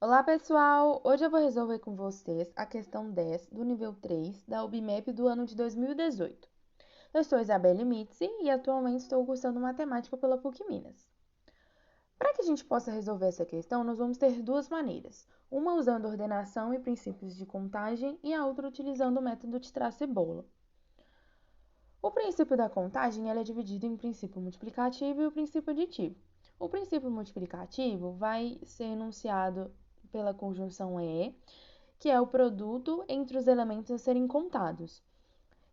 Olá, pessoal! Hoje eu vou resolver com vocês a questão 10 do nível 3 da UBMEP do ano de 2018. Eu sou Isabelle Mitzi e atualmente estou cursando matemática pela PUC Minas. Para que a gente possa resolver essa questão, nós vamos ter duas maneiras. Uma usando ordenação e princípios de contagem e a outra utilizando o método de traço e bola. O princípio da contagem é dividido em princípio multiplicativo e o princípio aditivo. O princípio multiplicativo vai ser enunciado pela conjunção E, que é o produto entre os elementos a serem contados.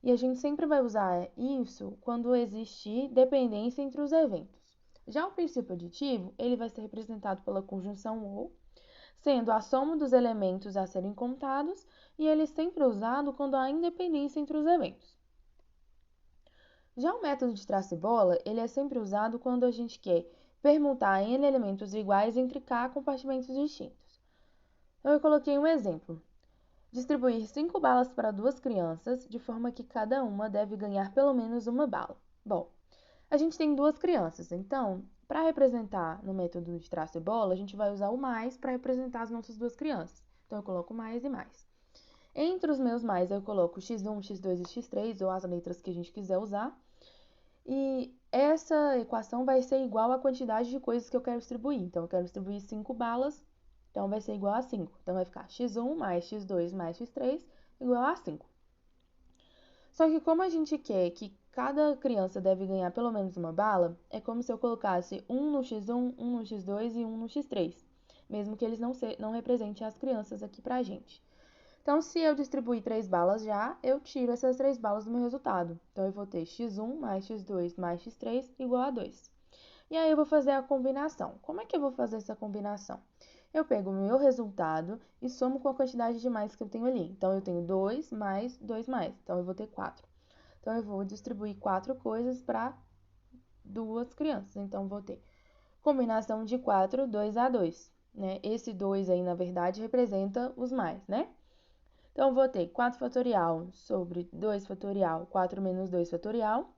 E a gente sempre vai usar isso quando existir dependência entre os eventos. Já o princípio aditivo, ele vai ser representado pela conjunção ou, sendo a soma dos elementos a serem contados, e ele é sempre usado quando há independência entre os eventos. Já o método de traço e bola, ele é sempre usado quando a gente quer permutar N elementos iguais entre K compartimentos distintos. Então, eu coloquei um exemplo. Distribuir 5 balas para duas crianças, de forma que cada uma deve ganhar pelo menos uma bala. Bom, a gente tem duas crianças, então, para representar no método de traço e bola, a gente vai usar o mais para representar as nossas duas crianças. Então, eu coloco mais e mais. Entre os meus mais, eu coloco x1, x2 e x3, ou as letras que a gente quiser usar. E essa equação vai ser igual à quantidade de coisas que eu quero distribuir. Então, eu quero distribuir 5 balas, então vai ser igual a 5. Então, vai ficar x1 mais x2 mais x3 igual a 5. Só que como a gente quer que cada criança deve ganhar pelo menos uma bala, é como se eu colocasse 1 no x1, 1 no x2 e 1 no x3, mesmo que eles não representem as crianças aqui pra gente. Então, se eu distribuir 3 balas já, eu tiro essas 3 balas do meu resultado. Então, eu vou ter x1 mais x2 mais x3 igual a 2. E aí, eu vou fazer a combinação. Como é que eu vou fazer essa combinação? Eu pego o meu resultado e somo com a quantidade de mais que eu tenho ali. Então, eu tenho 2 mais 2 mais. Então, eu vou ter 4. Então, eu vou distribuir 4 coisas para duas crianças. Então, eu vou ter combinação de 4, 2 a 2. Né? Esse 2 aí, na verdade, representa os mais, né? Então, eu vou ter 4 fatorial sobre 2 fatorial, 4 menos 2 fatorial.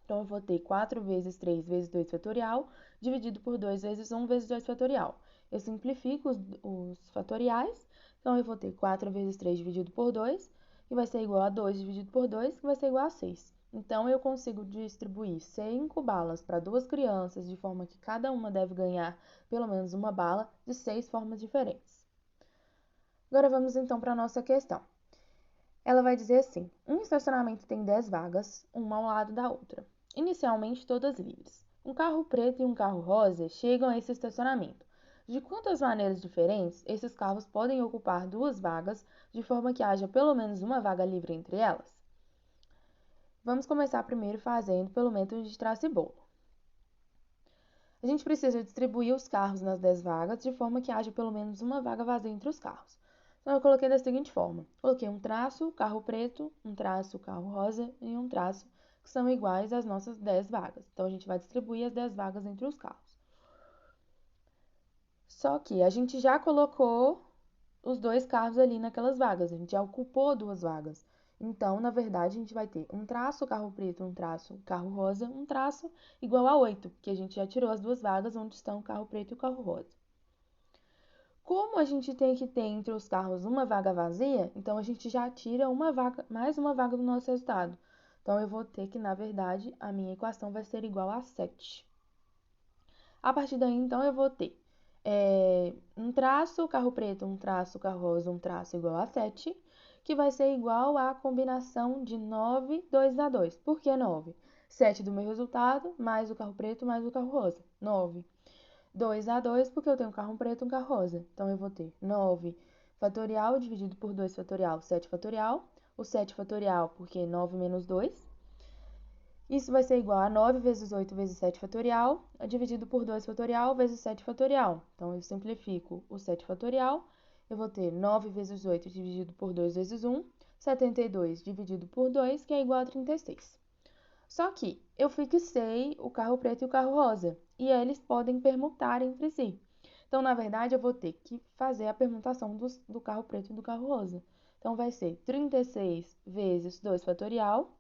Então, eu vou ter 4 vezes 3 vezes 2 fatorial, dividido por 2 vezes 1 vezes 2 fatorial. Eu simplifico os fatoriais. Então, eu vou ter 4 vezes 3 dividido por 2, que vai ser igual a 2 dividido por 2, que vai ser igual a 6. Então, eu consigo distribuir 5 balas para duas crianças, de forma que cada uma deve ganhar pelo menos uma bala, de 6 formas diferentes. Agora, vamos então para a nossa questão. Ela vai dizer assim: um estacionamento tem 10 vagas, uma ao lado da outra, inicialmente todas livres. Um carro preto e um carro rosa chegam a esse estacionamento. De quantas maneiras diferentes esses carros podem ocupar duas vagas, de forma que haja pelo menos uma vaga livre entre elas? Vamos começar primeiro fazendo pelo método de traço e bolo. A gente precisa distribuir os carros nas 10 vagas, de forma que haja pelo menos uma vaga vazia entre os carros. Então, eu coloquei da seguinte forma: coloquei um traço, carro preto, um traço, carro rosa e um traço, que são iguais às nossas 10 vagas. Então, a gente vai distribuir as 10 vagas entre os carros. Só que a gente já colocou os dois carros ali naquelas vagas, a gente já ocupou duas vagas. Então, na verdade, a gente vai ter um traço, carro preto, um traço, carro rosa, um traço igual a 8, porque a gente já tirou as duas vagas onde estão o carro preto e o carro rosa. Como a gente tem que ter entre os carros uma vaga vazia, então a gente já tira uma vaga, mais uma vaga do nosso resultado. Então, eu vou ter que, na verdade, a minha equação vai ser igual a 7. A partir daí, então, eu vou ter um traço, carro preto, um traço, carro rosa, um traço igual a 7, que vai ser igual à combinação de 9, 2 a 2. Por que 9? 7 do meu resultado, mais o carro preto, mais o carro rosa. 9. 2 a 2, porque eu tenho um carro preto e um carro rosa. Então, eu vou ter 9 fatorial dividido por 2 fatorial, 7 fatorial. O 7 fatorial, porque 9 menos 2. Isso vai ser igual a 9 vezes 8 vezes 7 fatorial, dividido por 2 fatorial vezes 7 fatorial. Então, eu simplifico o 7 fatorial. Eu vou ter 9 vezes 8 dividido por 2 vezes 1, 72 dividido por 2, que é igual a 36. Só que eu fixei o carro preto e o carro rosa, e eles podem permutar entre si. Então, na verdade, eu vou ter que fazer a permutação do carro preto e do carro rosa. Então, vai ser 36 vezes 2 fatorial,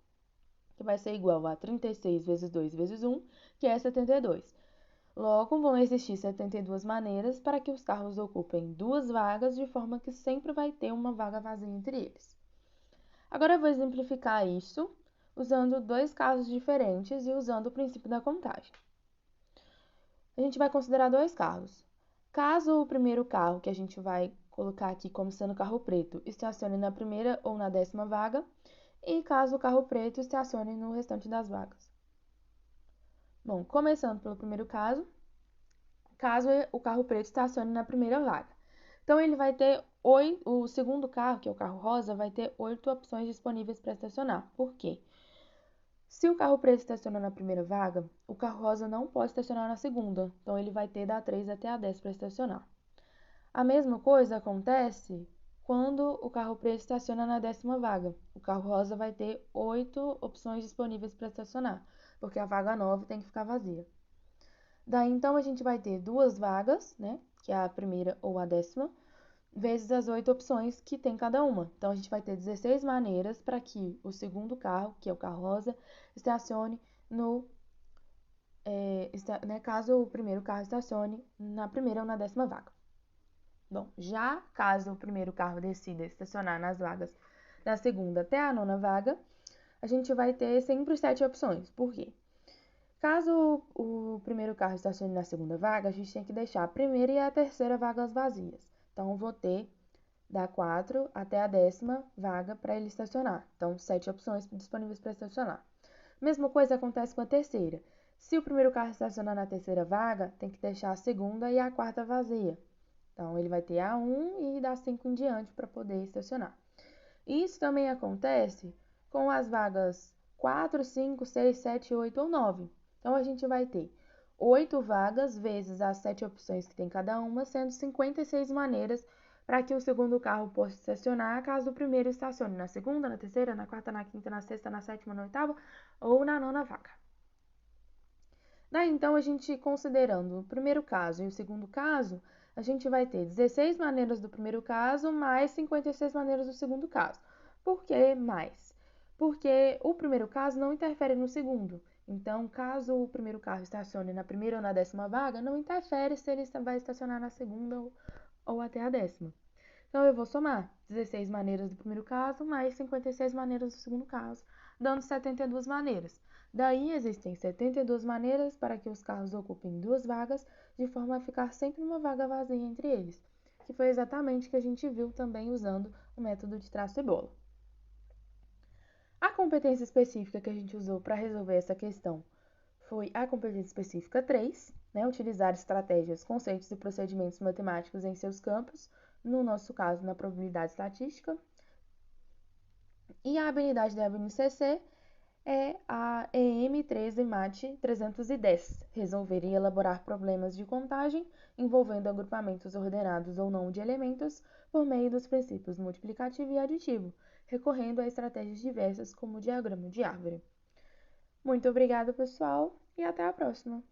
que vai ser igual a 36 vezes 2 vezes 1, que é 72. Logo, vão existir 72 maneiras para que os carros ocupem 2 vagas, de forma que sempre vai ter uma vaga vazia entre eles. Agora eu vou exemplificar isso usando 2 casos diferentes e usando o princípio da contagem. A gente vai considerar 2 carros. Caso o primeiro carro, que a gente vai colocar aqui como sendo carro preto, estacione na primeira ou na 10ª vaga, e caso o carro preto estacione no restante das vagas. Bom, começando pelo primeiro caso, caso o carro preto estacione na primeira vaga. Então, ele vai ter o segundo carro, que é o carro rosa, vai ter 8 opções disponíveis para estacionar. Por quê? Se o carro preto estaciona na primeira vaga, o carro rosa não pode estacionar na segunda. Então, ele vai ter da 3 até a 10 para estacionar. A mesma coisa acontece quando o carro preto estaciona na 10ª vaga. O carro rosa vai ter 8 opções disponíveis para estacionar, porque a vaga 9 tem que ficar vazia. Daí, então, a gente vai ter 2 vagas, né, que é a primeira ou a 10ª, vezes as 8 opções que tem cada uma. Então, a gente vai ter 16 maneiras para que o segundo carro, que é o carro rosa, estacione caso o primeiro carro estacione na primeira ou na 10ª vaga. Bom, já caso o primeiro carro decida estacionar nas vagas da segunda até a 9ª vaga, a gente vai ter sempre 7 opções. Por quê? Caso o primeiro carro estacione na segunda vaga, a gente tem que deixar a primeira e a terceira vagas vazias. Então, vou ter da 4 até a 10ª vaga para ele estacionar. Então, 7 opções disponíveis para estacionar. Mesma coisa acontece com a terceira. Se o primeiro carro estacionar na terceira vaga, tem que deixar a segunda e a quarta vazia. Então, ele vai ter a 1 e da 5 em diante para poder estacionar. Isso também acontece com as vagas 4, 5, 6, 7, 8 ou 9. Então, a gente vai ter 8 vagas vezes as 7 opções que tem cada uma, sendo 56 maneiras para que o segundo carro possa estacionar, caso o primeiro estacione na segunda, na terceira, na quarta, na quinta, na sexta, na sétima, na oitava ou na 9ª vaga. Daí, então, a gente considerando o primeiro caso e o segundo caso, a gente vai ter 16 maneiras do primeiro caso mais 56 maneiras do segundo caso. Por que mais? Porque o primeiro caso não interfere no segundo. Então, caso o primeiro carro estacione na primeira ou na 10ª vaga, não interfere se ele vai estacionar na segunda ou até a 10ª. Então, eu vou somar 16 maneiras do primeiro caso mais 56 maneiras do segundo caso, dando 72 maneiras. Daí, existem 72 maneiras para que os carros ocupem 2 vagas, de forma a ficar sempre uma vaga vazia entre eles, que foi exatamente o que a gente viu também usando o método de traço e bola. A competência específica que a gente usou para resolver essa questão foi a competência específica 3, utilizar estratégias, conceitos e procedimentos matemáticos em seus campos, no nosso caso, na probabilidade estatística. E a habilidade da BNCC é a EM13 MAT 310, resolver e elaborar problemas de contagem envolvendo agrupamentos ordenados ou não de elementos por meio dos princípios multiplicativo e aditivo, recorrendo a estratégias diversas como o diagrama de árvore. Muito obrigada, pessoal, e até a próxima!